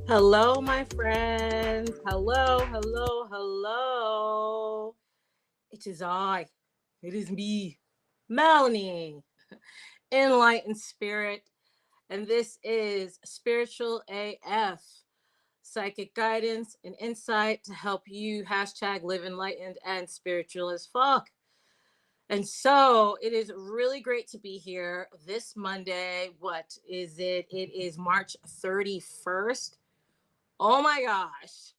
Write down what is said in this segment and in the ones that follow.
Hello, my friends. Hello. It is I. It is me, Melanie, Enlightened Spirit, and this is Spiritual AF, psychic guidance and insight to help you #live enlightened and spiritual as fuck. And so it is really great to be here this Monday. What is it? It is March 31st. Oh my gosh.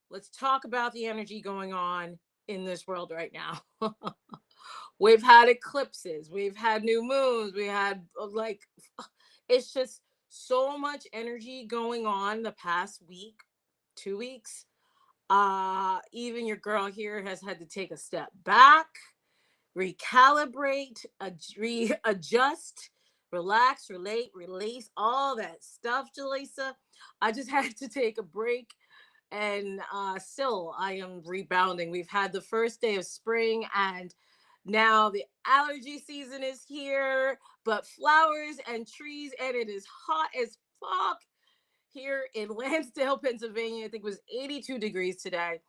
Let's talk about the energy going on in this world right now. We've had eclipses, we've had new moons, we had it's just so much energy going on the past week, 2 weeks. Even your girl here has had to take a step back, recalibrate, readjust, relax, relate, release, all that stuff, Jaleesa. I just had to take a break, and still I am rebounding. We've had the first day of spring, and now the allergy season is here, but flowers and trees, and it is hot as fuck here in Lansdale, Pennsylvania. I think it was 82 degrees today.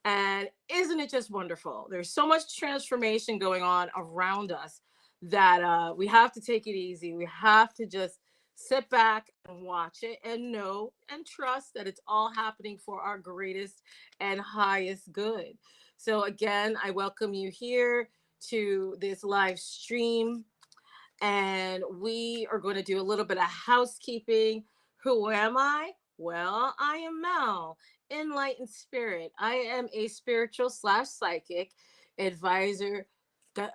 And isn't it just wonderful? There's so much transformation going on around us that we have to take it easy. We have to just sit back and watch it and know and trust that it's all happening for our greatest and highest good. So, again, I welcome you here to this live stream, and we are going to do a little bit of housekeeping. Who am I? Well, I am Mel, Enlightened Spirit. I am a spiritual/psychic advisor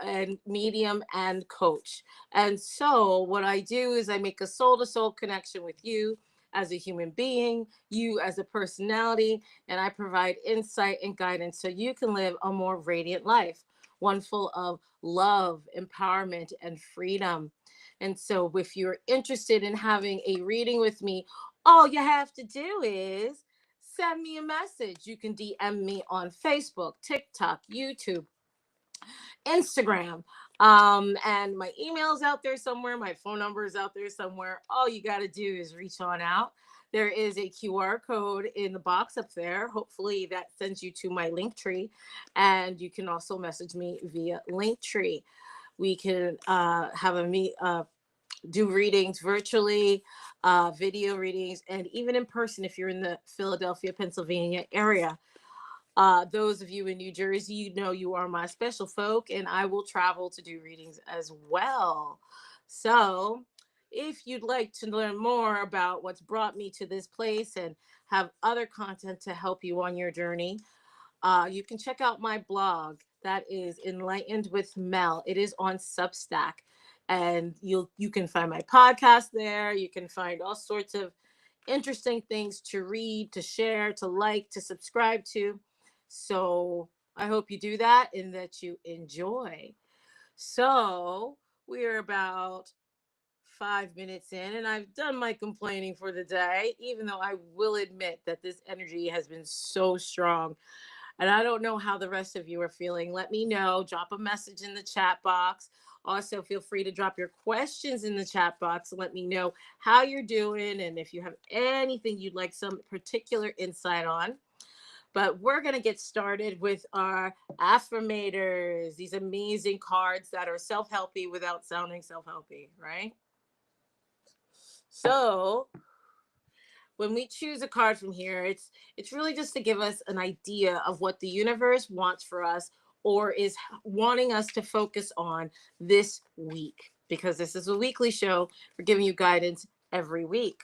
and medium and coach. And so, what I do is I make a soul to soul connection with you as a human being, you as a personality, and I provide insight and guidance so you can live a more radiant life, one full of love, empowerment, and freedom. And so, if you're interested in having a reading with me, all you have to do is send me a message. You can DM me on Facebook, TikTok, YouTube, Instagram. And my email's out there somewhere. My phone number is out there somewhere. All you got to do is reach on out. There is a QR code in the box up there. Hopefully that sends you to my link tree. And you can also message me via link tree. We can have a meet, do readings virtually, video readings, and even in person if you're in the Philadelphia, Pennsylvania area. Those of you in New Jersey, you know you are my special folk, and I will travel to do readings as well. So, if you'd like to learn more about what's brought me to this place and have other content to help you on your journey, you can check out my blog. That is Enlightened with Mel. It is on Substack, and you can find my podcast there. You can find all sorts of interesting things to read, to share, to like, to subscribe to. So I hope you do that and that you enjoy. So we're about 5 minutes in, and I've done my complaining for the day, even though I will admit that this energy has been so strong. And I don't know how the rest of you are feeling. Let me know. Drop a message in the chat box. Also, feel free to drop your questions in the chat box and let me know how you're doing and if you have anything you'd like some particular insight on. But we're going to get started with our affirmators, these amazing cards that are self-helpy without sounding self-helpy, right? So when we choose a card from here, it's really just to give us an idea of what the universe wants for us or is wanting us to focus on this week, because this is a weekly show. We're giving you guidance every week.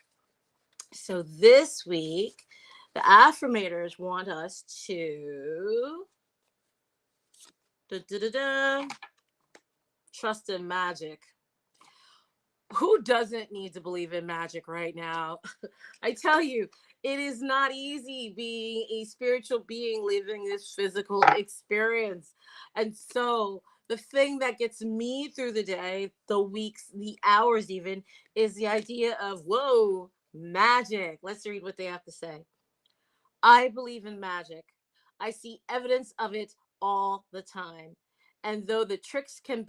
So this week, the affirmators want us to trust in magic. Who doesn't need to believe in magic right now? I tell you, it is not easy being a spiritual being living this physical experience. And so the thing that gets me through the day, the weeks, the hours even, is the idea of, whoa, magic. Let's read what they have to say. I believe in magic. I see evidence of it all the time. And though the tricks can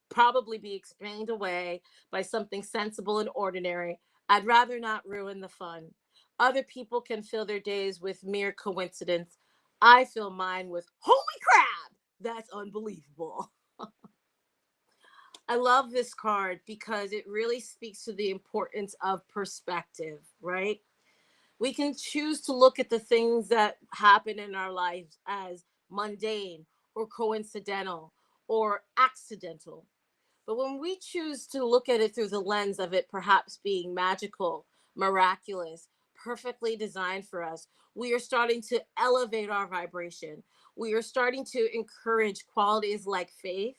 probably be explained away by something sensible and ordinary, I'd rather not ruin the fun. Other people can fill their days with mere coincidence. I fill mine with holy crap. That's unbelievable. I love this card because it really speaks to the importance of perspective, right? We can choose to look at the things that happen in our lives as mundane or coincidental or accidental. But when we choose to look at it through the lens of it perhaps being magical, miraculous, perfectly designed for us, we are starting to elevate our vibration. We are starting to encourage qualities like faith,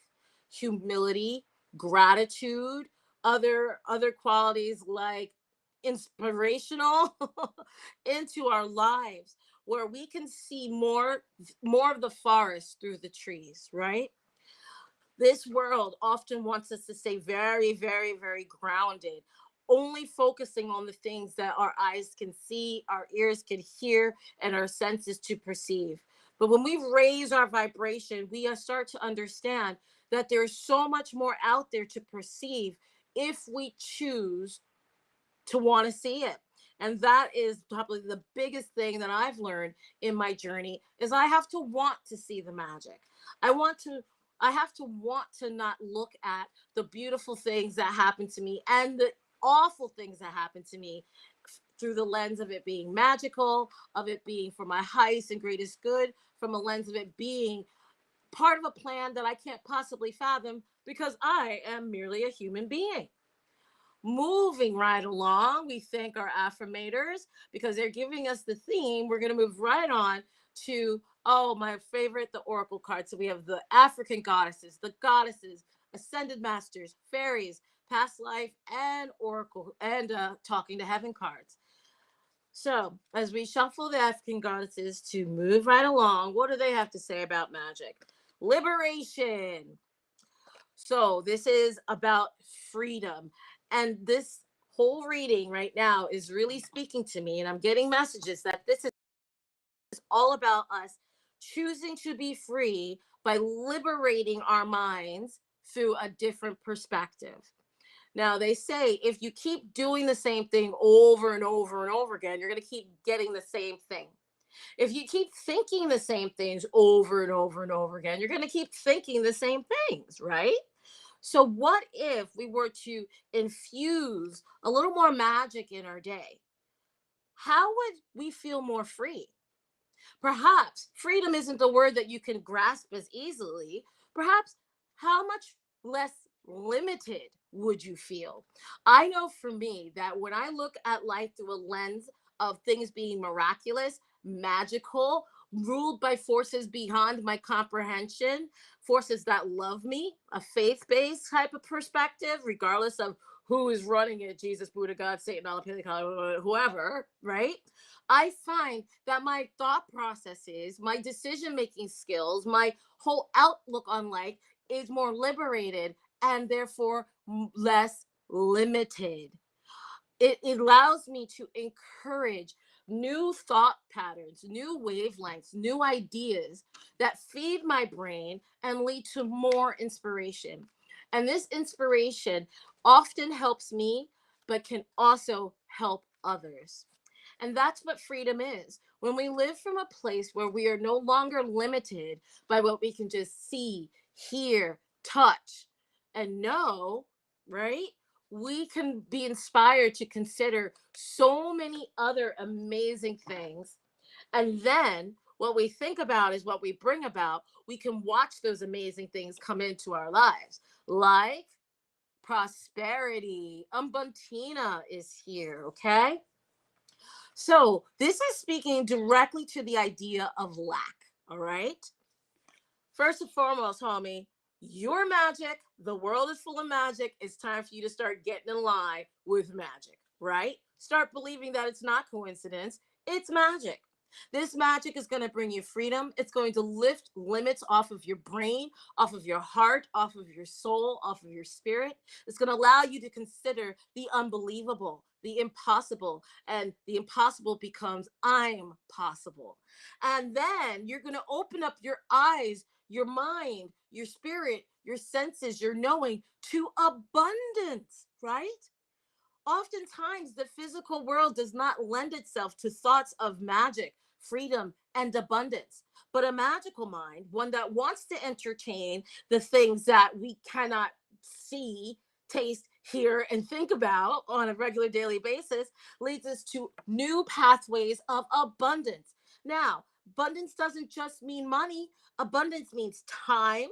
humility, gratitude, other qualities like inspirational into our lives, where we can see more of the forest through the trees, right? This world often wants us to stay very, very, very grounded, only focusing on the things that our eyes can see, our ears can hear, and our senses to perceive. But when we raise our vibration, we start to understand that there's so much more out there to perceive if we choose to want to see it. And that is probably the biggest thing that I've learned in my journey is I have to want to see the magic. I want to I have to want to not look at the beautiful things that happen to me and the awful things that happen to me through the lens of it being magical, of it being for my highest and greatest good, from a lens of it being part of a plan that I can't possibly fathom because I am merely a human being. Moving right along, we thank our affirmators because they're giving us the theme. We're going to move right on to, oh, my favorite, the oracle cards. So we have the African goddesses, ascended masters, fairies, past life, and oracle, and talking to heaven cards. So as we shuffle the African goddesses to move right along, what do they have to say about magic? Liberation. So this is about freedom. And this whole reading right now is really speaking to me. And I'm getting messages that this is all about us choosing to be free by liberating our minds through a different perspective. Now, they say if you keep doing the same thing over and over and over again, you're going to keep getting the same thing. If you keep thinking the same things over and over and over again, you're going to keep thinking the same things, right? So, what if we were to infuse a little more magic in our day? How would we feel more free? Perhaps freedom isn't the word that you can grasp as easily. Perhaps how much less limited would you feel? I know for me that when I look at life through a lens of things being miraculous, magical, ruled by forces beyond my comprehension, forces that love me, a faith based type of perspective, regardless of who is running it, Jesus, Buddha, God, Satan, Allah, whoever, right? I find that my thought processes, my decision making skills, my whole outlook on life is more liberated and therefore less limited. It allows me to encourage new thought patterns, new wavelengths, new ideas that feed my brain and lead to more inspiration. And this inspiration often helps me, but can also help others. And that's what freedom is. When we live from a place where we are no longer limited by what we can just see, hear, touch, and know, right? We can be inspired to consider so many other amazing things. And then what we think about is what we bring about. We can watch those amazing things come into our lives, like prosperity. Umbuntina is here, okay? So this is speaking directly to the idea of lack. All right. First and foremost, homie, your magic. The world is full of magic. It's time for you to start getting in line with magic, right? Start believing that it's not coincidence. It's magic. This magic is going to bring you freedom. It's going to lift limits off of your brain, off of your heart, off of your soul, off of your spirit. It's going to allow you to consider the unbelievable, the impossible, and the impossible becomes I'm possible. And then you're going to open up your eyes, your mind, your spirit, your senses, your knowing to abundance, right? Oftentimes, the physical world does not lend itself to thoughts of magic, freedom, and abundance. But a magical mind, one that wants to entertain the things that we cannot see, taste, hear, and think about on a regular daily basis, leads us to new pathways of abundance. Now, abundance doesn't just mean money, abundance means time.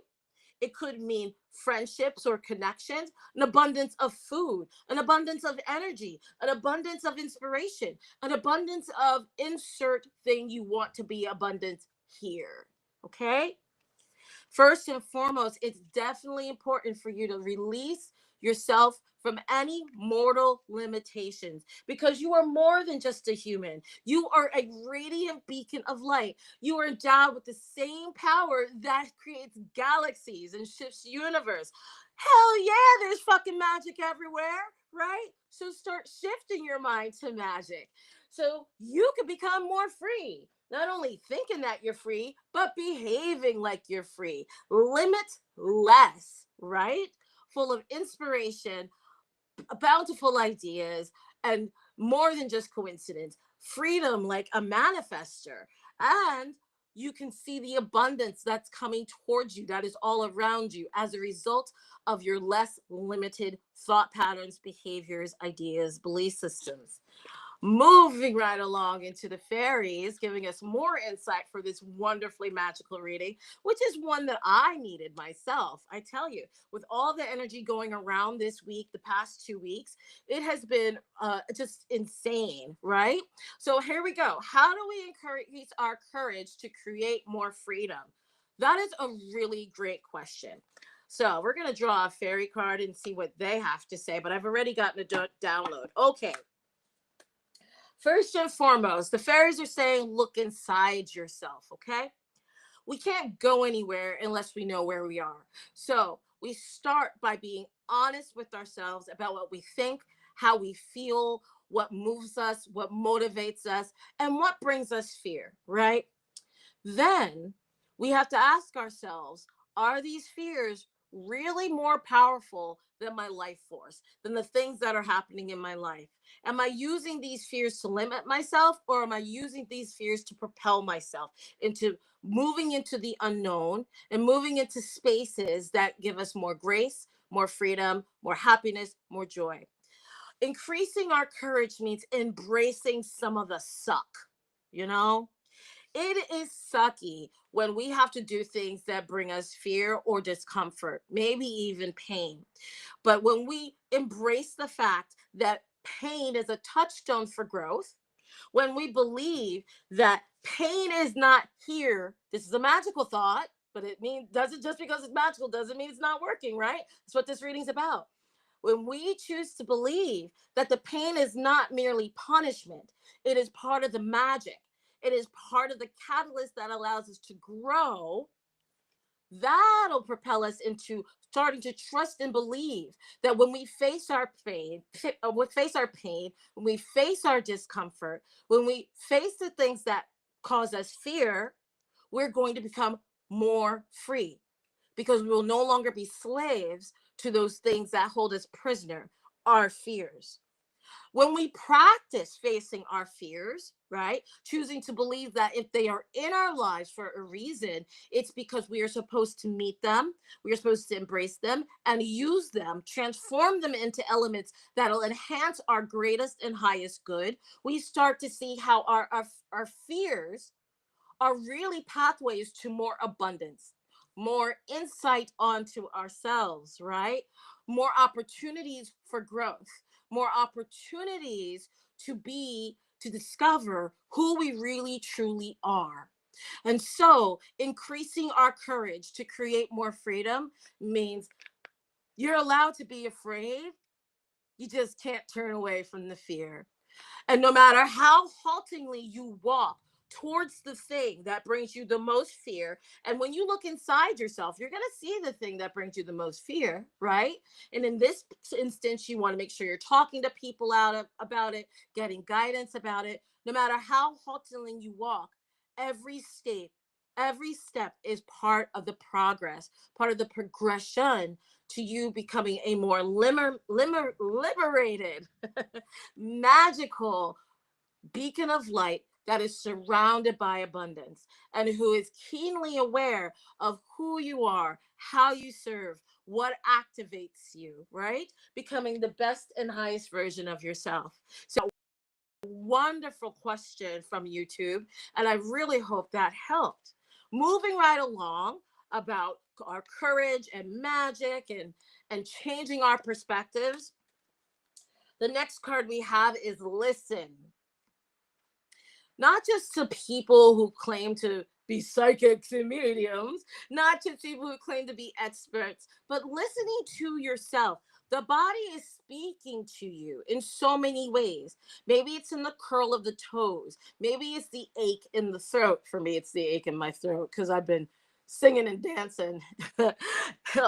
It could mean friendships or connections, an abundance of food, an abundance of energy, an abundance of inspiration, an abundance of insert thing you want to be abundant here. Okay? First and foremost, it's definitely important for you to release yourself from any mortal limitations because you are more than just a human. You are a radiant beacon of light. You are endowed with the same power that creates galaxies and shifts universe. Hell yeah, there's fucking magic everywhere, right? So start shifting your mind to magic so you can become more free. Not only thinking that you're free, but behaving like you're free. Limitless, right? Full of inspiration, bountiful ideas, and more than just coincidence. Freedom like a manifester. And you can see the abundance that's coming towards you, that is all around you as a result of your less limited thought patterns, behaviors, ideas, belief systems. Moving right along into the fairies, giving us more insight for this wonderfully magical reading, which is one that I needed myself. I tell you, with all the energy going around this week, the past 2 weeks, it has been just insane, right? So here we go. How do we increase our courage to create more freedom? That is a really great question. So we're going to draw a fairy card and see what they have to say, but I've already gotten a download. Okay. First and foremost, the fairies are saying look inside yourself, okay? We can't go anywhere unless we know where we are. So we start by being honest with ourselves about what we think, how we feel, what moves us, what motivates us, and what brings us fear, right? Then we have to ask ourselves, are these fears really more powerful than my life force, than the things that are happening in my life? Am I using these fears to limit myself, or am I using these fears to propel myself into moving into the unknown and moving into spaces that give us more grace, more freedom, more happiness, more joy? Increasing our courage means embracing some of the suck, you know? It is sucky when we have to do things that bring us fear or discomfort, maybe even pain. But when we embrace the fact that pain is a touchstone for growth, when we believe that pain is not here, this is a magical thought, but it means doesn't just because it's magical doesn't mean it's not working, right? That's what this reading's about. When we choose to believe that the pain is not merely punishment, it is part of the magic. It is part of the catalyst that allows us to grow. That'll propel us into starting to trust and believe that when we face our pain, when we face our discomfort, when we face the things that cause us fear, we're going to become more free because we will no longer be slaves to those things that hold us prisoner, our fears. When we practice facing our fears, right, choosing to believe that if they are in our lives for a reason, it's because we are supposed to meet them, we are supposed to embrace them and use them, transform them into elements that'll enhance our greatest and highest good, we start to see how our fears are really pathways to more abundance, more insight onto ourselves, right? More opportunities for growth, more opportunities to discover who we really truly are. And so, increasing our courage to create more freedom means you're allowed to be afraid. You just can't turn away from the fear. And no matter how haltingly you walk towards the thing that brings you the most fear, and when you look inside yourself, you're going to see the thing that brings you the most fear, right? And in this instance, you want to make sure you're talking to people about it, getting guidance about it. No matter how haltingly you walk, every step Every step is part of the progress, part of the progression to you becoming a more liberated, magical beacon of light that is surrounded by abundance and who is keenly aware of who you are, how you serve, what activates you, right? Becoming the best and highest version of yourself. So, wonderful question from YouTube, and I really hope that helped. Moving right along about our courage and magic and changing our perspectives. The next card we have is listen. Not just to people who claim to be psychics and mediums, not just people who claim to be experts, but listening to yourself. The body is speaking to you in so many ways. Maybe it's in the curl of the toes. Maybe it's the ache in the throat. For me, it's the ache in my throat because I've been singing and dancing.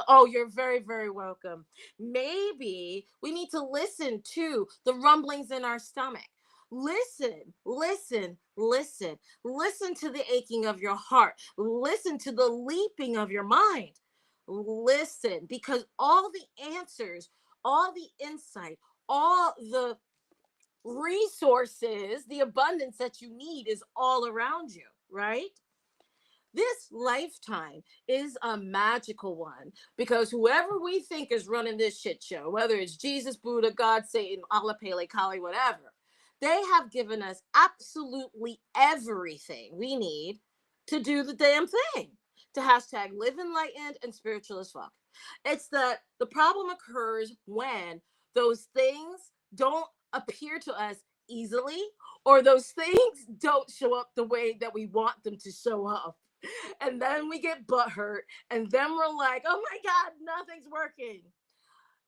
Oh, you're very, very welcome. Maybe we need to listen to the rumblings in our stomach. Listen, listen, listen. Listen to the aching of your heart. Listen to the leaping of your mind. Listen, because all the answers, all the insight, all the resources, the abundance that you need is all around you, right? This lifetime is a magical one because whoever we think is running this shit show, whether it's Jesus, Buddha, God, Satan, Allah, Pele, Kali, whatever, they have given us absolutely everything we need to do the damn thing. To hashtag live enlightened and spiritual as fuck. It's that the problem occurs when those things don't appear to us easily, or those things don't show up the way that we want them to show up. And then we get butthurt, and then we're like, oh my God, nothing's working.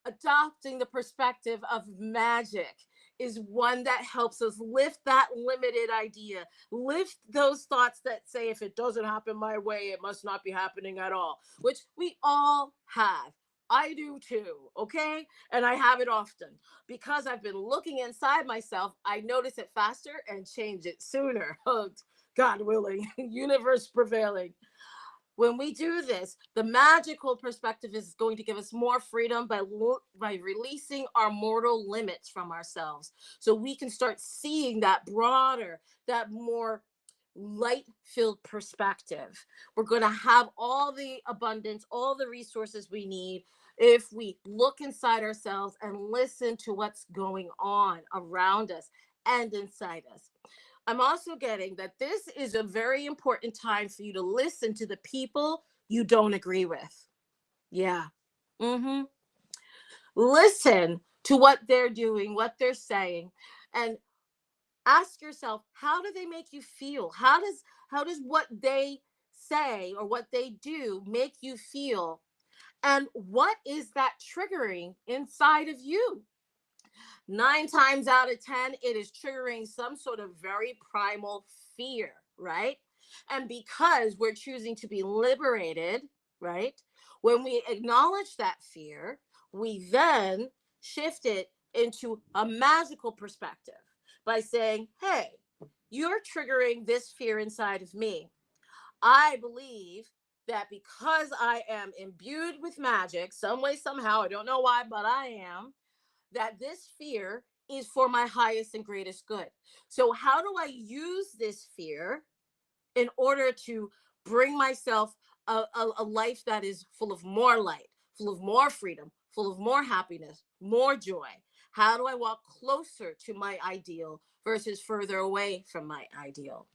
Adopting the perspective of magic is one that helps us lift that limited idea, lift those thoughts that say, if it doesn't happen my way, it must not be happening at all, which we all have. I do too, okay? And I have it often. Because I've been looking inside myself, I notice it faster and change it sooner. God willing, universe prevailing. When we do this, the magical perspective is going to give us more freedom by releasing our mortal limits from ourselves. So we can start seeing that broader, that more light filled perspective. We're going to have all the abundance, all the resources we need if we look inside ourselves and listen to what's going on around us and inside us. I'm also getting that this is a very important time for you to listen to the people you don't agree with. Yeah. Mm-hmm. Listen to what they're doing, what they're saying, and ask yourself, how do they make you feel? How does what they say or what they do make you feel? And what is that triggering inside of you? 9 times out of 10, it is triggering some sort of very primal fear, right? And because we're choosing to be liberated, right? When we acknowledge that fear, we then shift it into a magical perspective by saying, hey, you're triggering this fear inside of me. I believe that because I am imbued with magic, some way, somehow, I don't know why, but I am, that this fear is for my highest and greatest good. So, how do I use this fear in order to bring myself a life that is full of more light, full of more freedom, full of more happiness, more joy? How do I walk closer to my ideal versus further away from my ideal?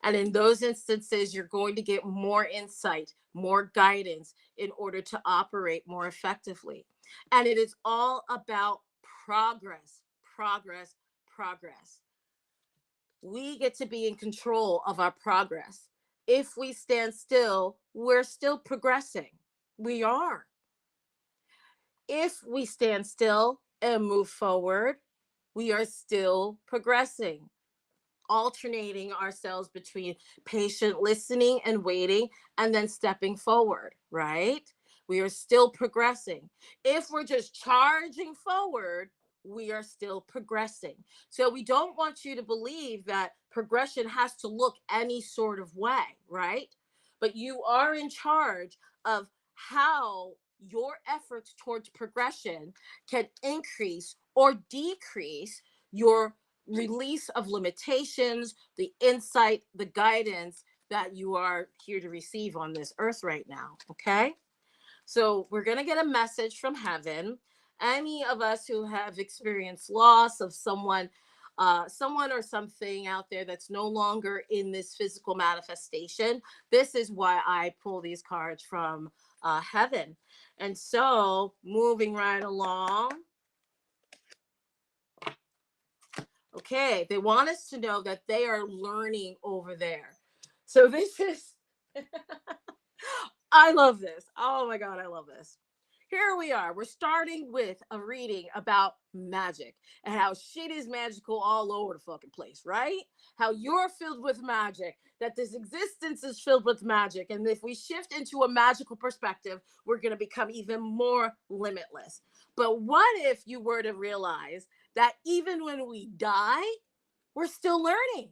And in those instances, you're going to get more insight, more guidance in order to operate more effectively. And it is all about progress, progress, progress. We get to be in control of our progress. If we stand still, we're still progressing. We are. If we stand still and move forward, we are still progressing, alternating ourselves between patient listening and waiting and then stepping forward, right? We are still progressing. If we're just charging forward, we are still progressing. So we don't want you to believe that progression has to look any sort of way, right? But you are in charge of how your efforts towards progression can increase or decrease your release of limitations, the insight, the guidance that you are here to receive on this earth right now. Okay. So we're going to get a message from heaven. Any of us who have experienced loss of someone or something out there that's no longer in this physical manifestation, this is why I pull these cards from heaven. And so moving right along. Okay, they want us to know that they are learning over there. So this is, I love this. Oh my God, I love this. Here we are. We're starting with a reading about magic and how shit is magical all over the fucking place, right? How you're filled with magic, that this existence is filled with magic. And if we shift into a magical perspective, we're going to become even more limitless. But what if you were to realize that even when we die, we're still learning?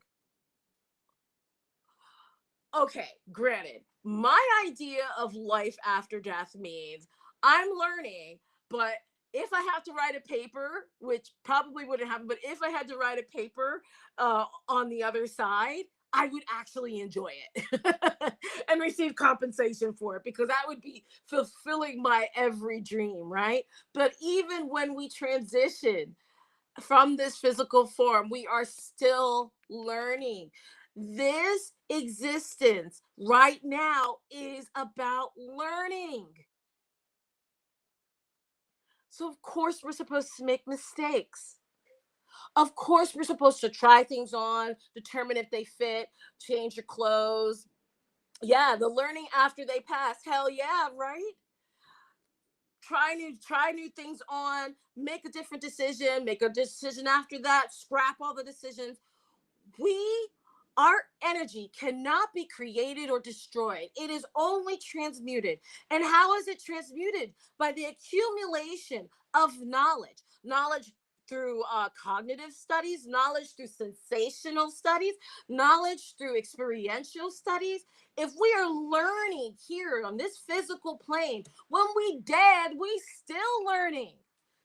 Okay, granted, my idea of life after death means I'm learning, but if I have to write a paper, which probably wouldn't happen, but if I had to write a paper on the other side, I would actually enjoy it and receive compensation for it, because that would be fulfilling my every dream, right? But even when we transition from this physical form, we are still learning. This existence right now is about learning. So, of course, we're supposed to make mistakes. Of course, we're supposed to try things on, determine if they fit, change your clothes. Yeah, the learning after they pass. Hell yeah, right? Try new things on, make a different decision, make a decision after that, scrap all the decisions. we our energy cannot be created or destroyed. It is only transmuted. And how is it transmuted? By the accumulation of knowledge through cognitive studies, knowledge through sensational studies, knowledge through experiential studies. If we are learning here on this physical plane, when we dead, we still learning.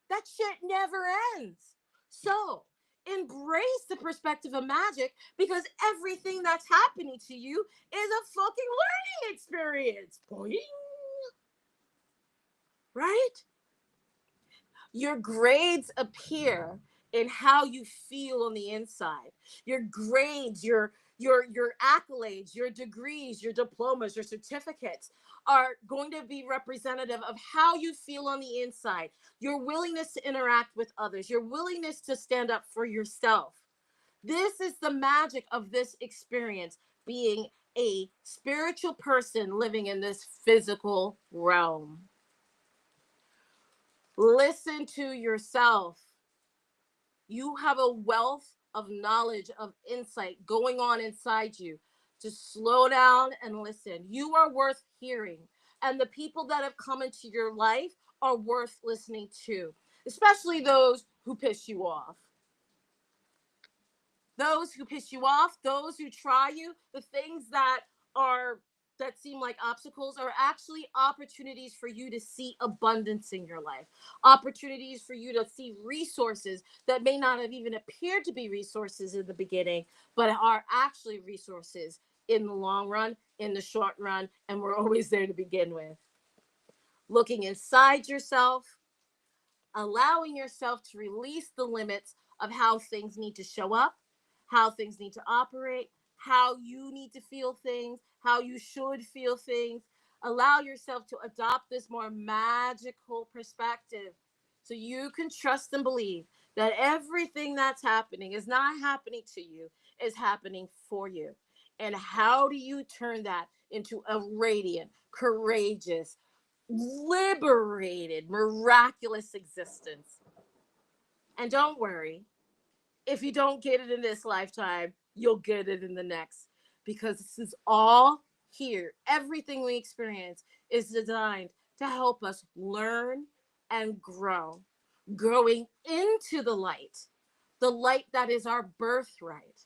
That shit never ends. So embrace the perspective of magic, because everything that's happening to you is a fucking learning experience. Boing. Right? Your grades appear in how you feel on the inside. Your grades, your accolades, your degrees, your diplomas, your certificates are going to be representative of how you feel on the inside. Your willingness to interact with others, your willingness to stand up for yourself. This is the magic of this experience, being a spiritual person living in this physical realm. Listen to yourself. You have a wealth of knowledge, of insight going on inside you. Just slow down and listen. You are worth hearing. And the people that have come into your life are worth listening to, especially those who piss you off. Those who piss you off, those who try you, the things that seem like obstacles are actually opportunities for you to see abundance in your life, opportunities for you to see resources that may not have even appeared to be resources in the beginning, but are actually resources in the long run, in the short run, and we're always there to begin with. Looking inside yourself, allowing yourself to release the limits of how things need to show up, how things need to operate, how you need to feel things, how you should feel things. Allow yourself to adopt this more magical perspective so you can trust and believe that everything that's happening is not happening to you, is happening for you. And how do you turn that into a radiant, courageous, liberated, miraculous existence? And don't worry, if you don't get it in this lifetime, you'll get it in the next, because this is all here. Everything we experience is designed to help us learn and grow, growing into the light that is our birthright.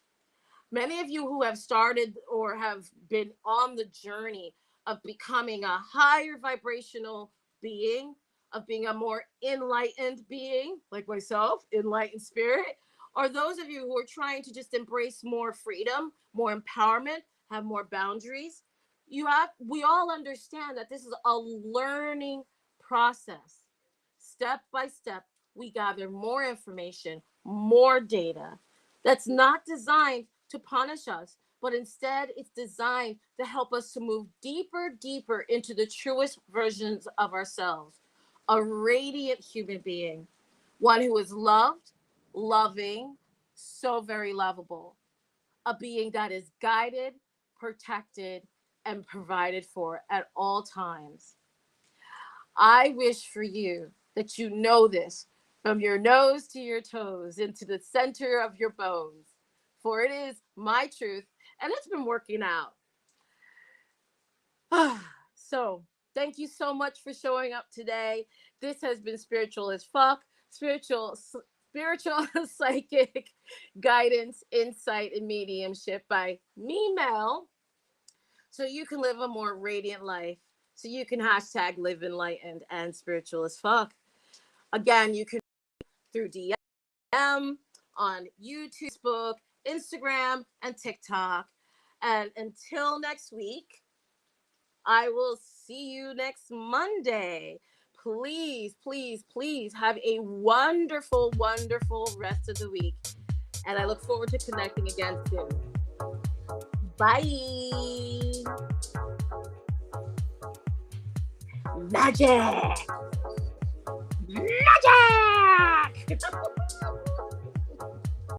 Many of you who have started or have been on the journey of becoming a higher vibrational being, of being a more enlightened being, like myself, enlightened spirit, or those of you who are trying to just embrace more freedom, more empowerment, have more boundaries, we all understand that this is a learning process. Step by step, we gather more information, more data that's not designed to punish us, but instead it's designed to help us to move deeper, deeper into the truest versions of ourselves. A radiant human being, one who is loved, loving, so very lovable, a being that is guided, protected, and provided for at all times. I wish for you that you know this from your nose to your toes, into the center of your bones, for it is my truth, and it's been working out. So, thank you so much for showing up today. This has been Spiritual as Fuck, spiritual psychic guidance, insight, and mediumship by me, Mel, so you can live a more radiant life. So you can hashtag live enlightened and spiritual as fuck. Again, you can through DM on YouTube, Facebook, Instagram, and TikTok. And until next week, I will see you next Monday. Please, please, please have a wonderful, wonderful rest of the week. And I look forward to connecting again soon. Bye. Magic.